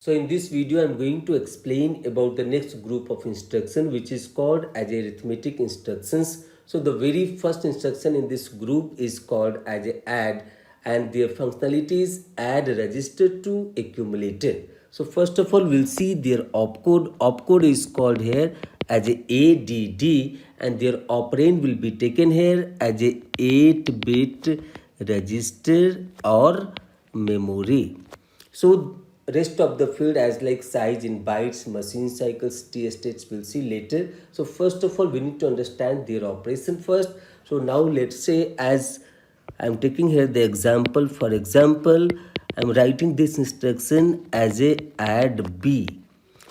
So in this video, I'm going to explain about the next group of instruction, which is called as arithmetic instructions. So the very first instruction in this group is called as add, and their functionality is add register to accumulator. So first of all, we'll see their opcode. Opcode is called here as ADD, and their operand will be taken here as a 8-bit register or memory. So rest of the field as like size in bytes, machine cycles, t states we'll see later. So first of all, we need to understand their operation first. So now let's say, as I'm taking here the example, for example, I'm writing this instruction as a add b.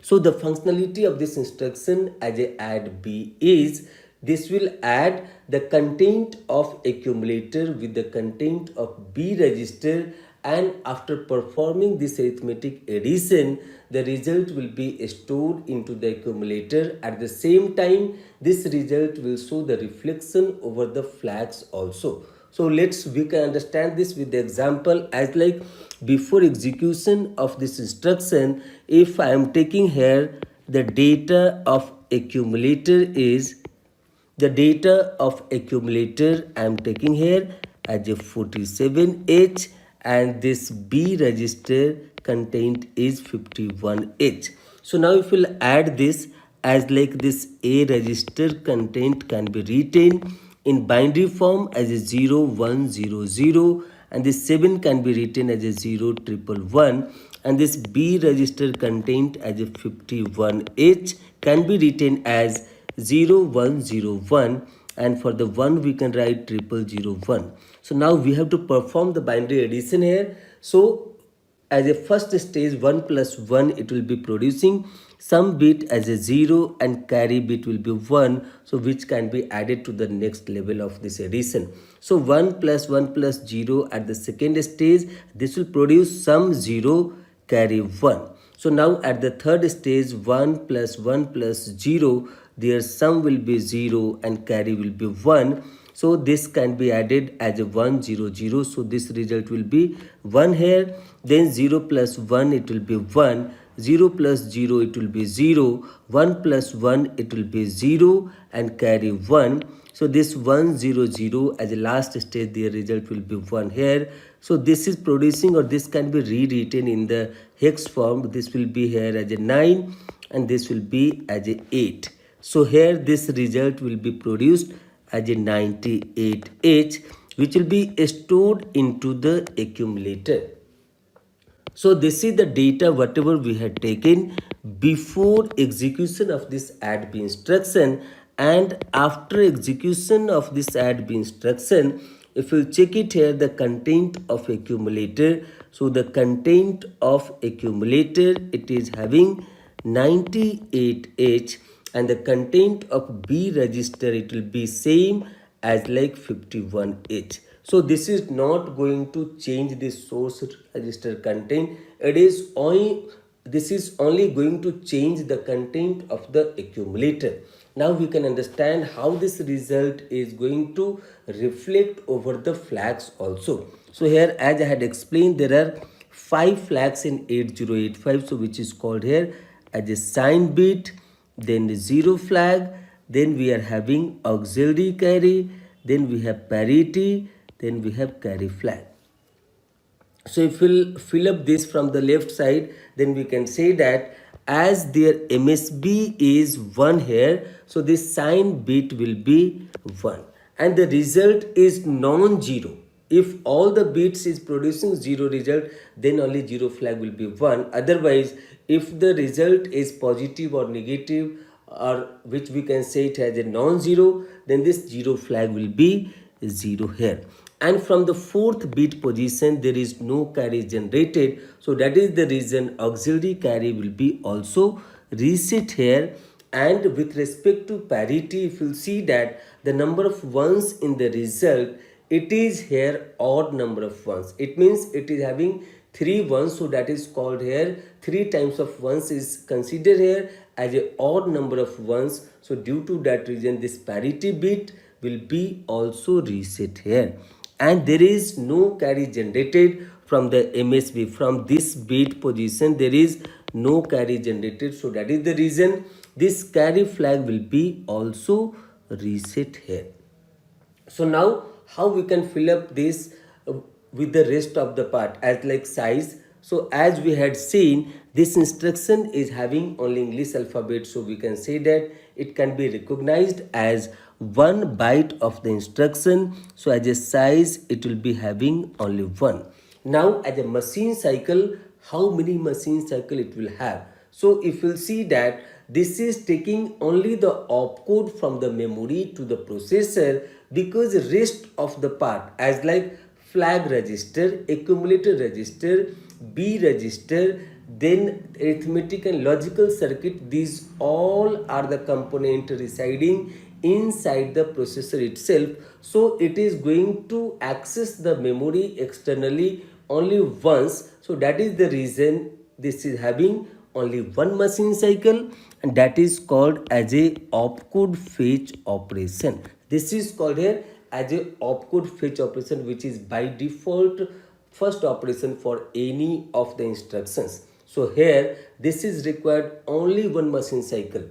So the functionality of this instruction as a add b is this will add the content of accumulator with the content of b register, and after performing this arithmetic addition, the result will be stored into the accumulator. At the same time, this result will show the reflection over the flags also. So we can understand this with the example as like before execution of this instruction, if I am taking here the data of accumulator is the data of accumulator I am taking here as a 47H, and this B register content is 51H. So now if we'll add this as like this A register content can be written in binary form as a 0100, and this 7 can be written as a 0111, and this B register content as a 51H can be written as 0101, and for the 1 we can write 0001. So now we have to perform the binary addition here. So as a first stage, 1 plus 1, it will be producing some bit as a 0 and carry bit will be 1, so which can be added to the next level of this addition. So 1 plus 1 plus 0 at the second stage, this will produce some 0 carry 1. So now at the third stage, 1 plus 1 plus 0, their sum will be 0 and carry will be 1. So this can be added as a 1 0 0. So this result will be 1 here. Then 0 plus 1, it will be 1. 0 plus 0, it will be 0. 1 plus 1, it will be 0 and carry 1. So this 1 0 0 as a last stage, their result will be 1 here. So this is producing, or this can be rewritten in the hex form. This will be here as a 9 and this will be as a 8. So here this result will be produced as a 98H, which will be stored into the accumulator. So this is the data whatever we had taken before execution of this add b instruction, and after execution of this add b instruction, if you check it here, the content of accumulator. So the content of accumulator, it is having 98H, and the content of B register, it will be same as like 51H. So this is not going to change the source register content. This is only going to change the content of the accumulator. Now we can understand how this result is going to reflect over the flags also. So here, as I had explained, there are 5 flags in 8085, so which is called here as a sign bit, then the 0 flag, then we are having auxiliary carry, then we have parity, then we have carry flag. So if we'll fill up this from the left side, then we can say that as their MSB is 1 here, so this sign bit will be 1, and the result is non-zero. If all the bits is producing 0 result, then only 0 flag will be 1. Otherwise, if the result is positive or negative, or which we can say it as a non-zero, then this 0 flag will be 0 here. And from the 4th bit position, there is no carry generated. So that is the reason auxiliary carry will be also reset here. And with respect to parity, if you see that the number of ones in the result, it is here odd number of ones. It means it is having 3 ones, so that is called here 3 times of ones is considered here as a odd number of ones. So due to that reason, this parity bit will be also reset here, and there is no carry generated from the MSB. From this bit position, there is no carry generated. So that is the reason this carry flag will be also reset here. So now how we can fill up this with the rest of the part as like size. So as we had seen, this instruction is having only English alphabet, so we can say that it can be recognized as 1 byte of the instruction. So as a size it will be having only 1. Now as a machine cycle, how many machine cycle it will have? So if you'll see that this is taking only the opcode from the memory to the processor, because the rest of the part as like flag register, accumulator register, B register, then arithmetic and logical circuit, these all are the component residing inside the processor itself. So it is going to access the memory externally only once. So that is the reason this is having only one machine cycle, and that is called as a opcode fetch operation. This is called here as a opcode fetch operation, which is by default first operation for any of the instructions. So here this is required only one machine cycle.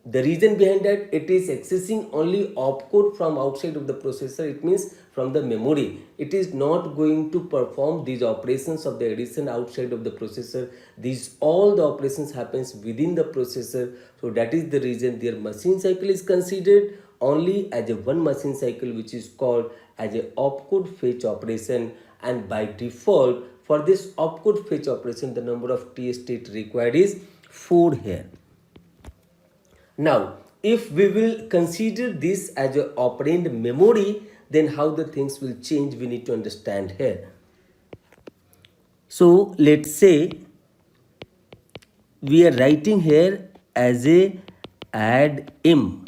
The reason behind that, it is accessing only opcode from outside of the processor, it means from the memory. It is not going to perform these operations of the addition outside of the processor. These all the operations happens within the processor. So that is the reason their machine cycle is considered only as a one machine cycle, which is called as a opcode fetch operation. And by default for this opcode fetch operation, the number of T state required is 4 here. Now, if we will consider this as an operand memory, then how the things will change, we need to understand here. So, let's say we are writing here as a add m.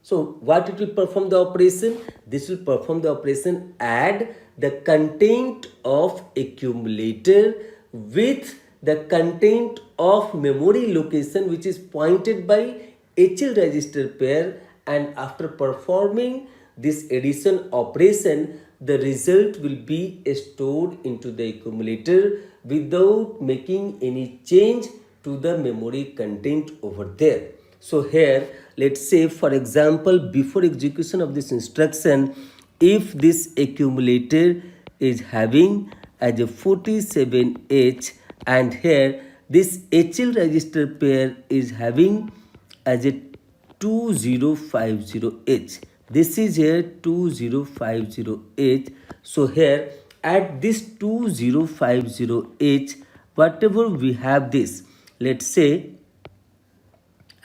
So, what it will perform the operation? This will perform the operation add the content of accumulator with the content of memory location, which is pointed by HL register pair, and after performing this addition operation, the result will be stored into the accumulator without making any change to the memory content over there. So here let's say, for example, before execution of this instruction, if this accumulator is having as a 47H, and here this HL register pair is having as a 2050H. This is here 2050H. So here at this 2050H, whatever we have this, let's say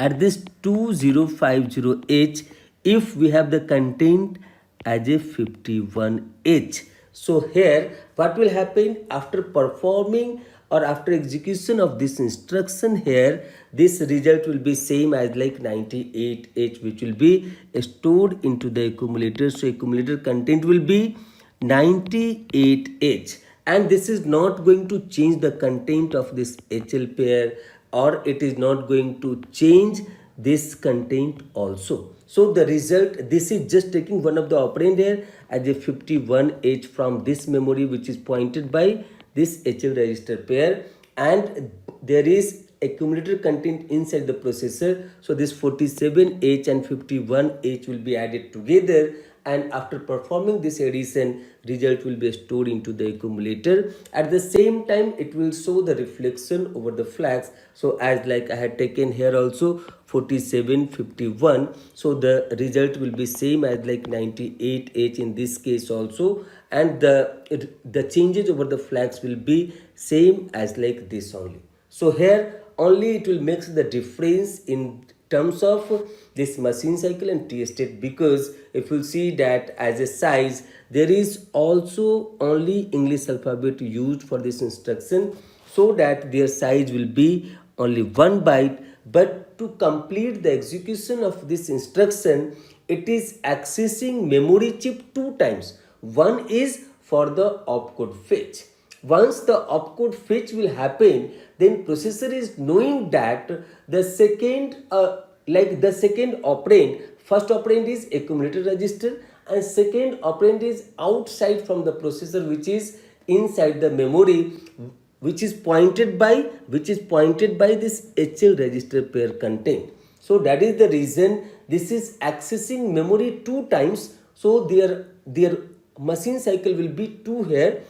at this 2050H, if we have the content as a 51H. So here what will happen after performing or after execution of this instruction, here this result will be same as like 98H, which will be stored into the accumulator. So accumulator content will be 98H, and this is not going to change the content of this HL pair, or it is not going to change this content also. So the result, this is just taking one of the operand here as a 51H from this memory, which is pointed by this HL register pair, and there is accumulator content inside the processor. So this 47H and 51H will be added together, and after performing this addition, result will be stored into the accumulator. At the same time, it will show the reflection over the flags. So as like I had taken here also 4751, so the result will be same as like 98H in this case also, and the changes over the flags will be same as like this only. So here only it will make the difference in terms of this machine cycle and T state, because if you see that as a size, there is also only English alphabet used for this instruction, so that their size will be only 1 byte. But to complete the execution of this instruction, it is accessing memory chip 2 times. One is for the opcode fetch. Once the opcode fetch will happen, then processor is knowing that the second operand, first operand is accumulator register, and second operand is outside from the processor, which is inside the memory. which is pointed by this HL register pair content. So that is the reason this is accessing memory two times. So their machine cycle will be 2 here.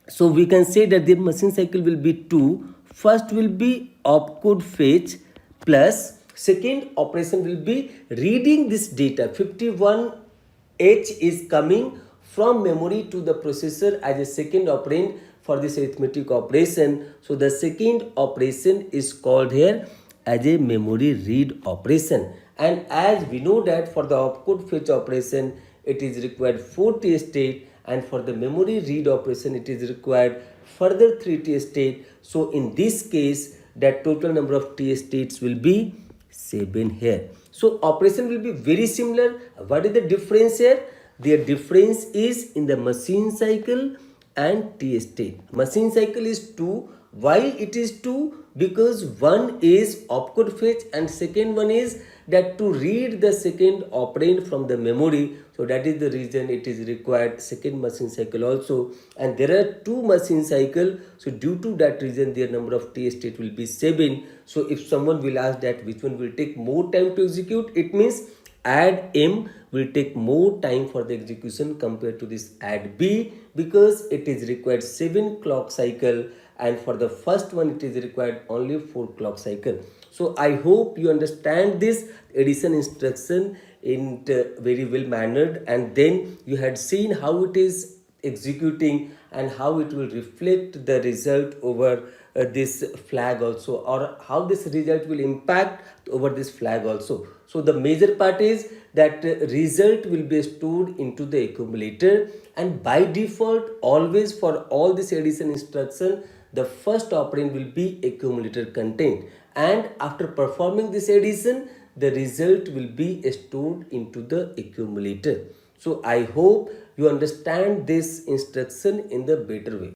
So we can say that the machine cycle will be 2. First will be opcode fetch plus second operation will be reading this data. 51H is coming from memory to the processor as a second operand for this arithmetic operation. So the second operation is called here as a memory read operation. And as we know that for the opcode fetch operation it is required 4 T state, and for the memory read operation it is required further 3 T state. So in this case that total number of T states will be 7 here. So operation will be very similar. What is the difference here? The difference is in the machine cycle and T state. Machine cycle is 2. Why it is 2? Because one is opcode fetch and second one is that to read the second operand from the memory. So that is the reason it is required second machine cycle also. And there are two machine cycle. So due to that reason their number of T state will be 7. So if someone will ask that which one will take more time to execute, it means add M will take more time for the execution compared to this add B, because it is required 7 clock cycle and for the first one it is required only 4 clock cycle. So I hope you understand this addition instruction in very well mannered, and then you had seen how it is executing and how it will reflect the result over this flag also, or how this result will impact over this flag also. So the major part is that result will be stored into the accumulator, and by default always for all this addition instruction the first operand will be accumulator content, and after performing this addition the result will be stored into the accumulator. So I hope you understand this instruction in the better way.